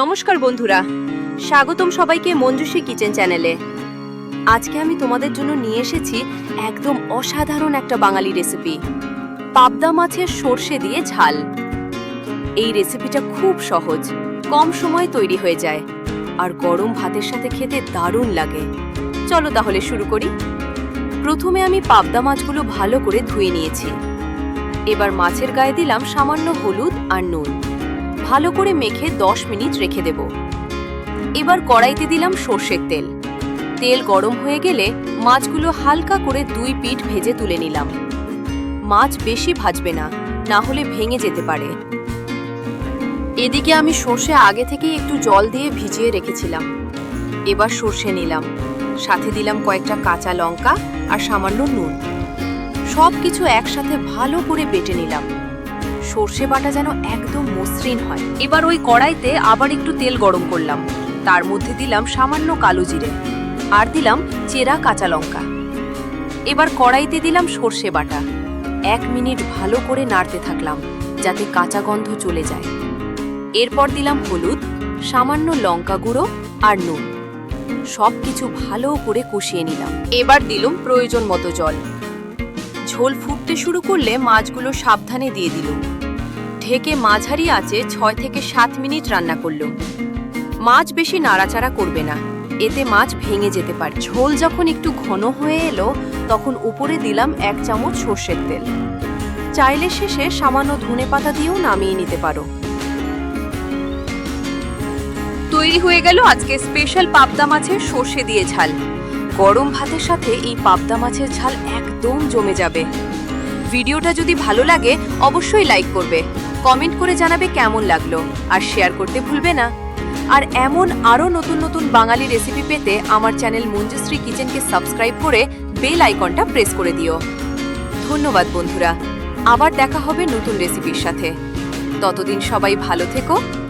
নমস্কার বন্ধুরা, স্বাগতম সবাইকে মঞ্জুশ্রী কিচেন চ্যানেলে। আজকে আমি তোমাদের জন্য নিয়ে এসেছি একদম অসাধারণ একটা বাঙালি রেসিপি, পাবদা মাছের সর্ষে দিয়ে ঝাল। এই রেসিপিটা খুব সহজ, কম সময়ে তৈরি হয়ে যায় আর গরম ভাতের সাথে খেতে দারুণ লাগে। চলো তাহলে শুরু করি। প্রথমে আমি পাবদা মাছগুলো ভালো করে ধুয়ে নিয়েছি। এবার মাছের গায়ে দিলাম সামান্য হলুদ আর নুন, ভালো করে মেখে 10 মিনিট রেখে দেব। এবার কড়াইতে দিলাম সর্ষের তেল। তেল গরম হয়ে গেলে মাছগুলো হালকা করে 2 পিঠ ভেজে তুলে নিলাম। মাছ বেশি ভাজবে না, না হলে ভেঙে যেতে পারে। এদিকে আমি সর্ষে আগে থেকেই একটু জল দিয়ে ভিজিয়ে রেখেছিলাম। এবার সর্ষে নিলাম, সাথে দিলাম কয়েকটা কাঁচা লঙ্কা আর সামান্য নুন। সব কিছু একসাথে ভালো করে বেটে নিলাম। সর্ষে বাটা যেন একদম মসৃণ হয়। এবার ওই কড়াইতে আবার একটু তেল গরম করলাম। তার মধ্যে দিলাম সামান্য কালো জিরে আর দিলাম চেরা কাঁচা লঙ্কা। এবার কড়াইতে দিলাম সর্ষে বাটা। 1 মিনিট ভালো করে নাড়তে থাকলাম যাতে কাঁচা গন্ধ চলে যায়। এরপর দিলাম হলুদ, সামান্য লঙ্কা গুঁড়ো আর নুন। সব কিছু ভালো করে কষিয়ে নিলাম। এবার দিলাম প্রয়োজন মতো জল। ঝোল ফুটতে শুরু করলে মাছগুলো সাবধানে দিয়ে দিলাম। ঢেকে মাঝারি আঁচে 6 থেকে 7 মিনিট রান্না করলাম। মাছ বেশি নাড়াচাড়া করবে না, এতে মাছ ভেঙে যেতে পারে। ঝোল যখন একটু ঘন হয়ে এলো তখন উপরে দিলাম 1 চামচ সর্ষের তেল। চাইলে শেষে সামান্য ধনেপাতা দিয়েও নামিয়ে নিতে পারো। তৈরি হয়ে গেল আজকে স্পেশাল পাবদা মাছের সর্ষে দিয়ে ঝাল। গরম ভাতের সাথে এই পাবদা মাছের ঝাল একদম জমে যাবে। ভিডিওটা যদি ভালো লাগে অবশ্যই লাইক করবে, কমেন্ট করে জানাবে কেমন লাগলো আর শেয়ার করতে ভুলবে না। আর এমন আরও নতুন নতুন বাঙালি রেসিপি পেতে আমার চ্যানেল মঞ্জুশ্রী কিচেনকে সাবস্ক্রাইব করে বেল আইকনটা প্রেস করে দিও। ধন্যবাদ বন্ধুরা, আবার দেখা হবে নতুন রেসিপির সাথে। ততদিন সবাই ভালো থেকো।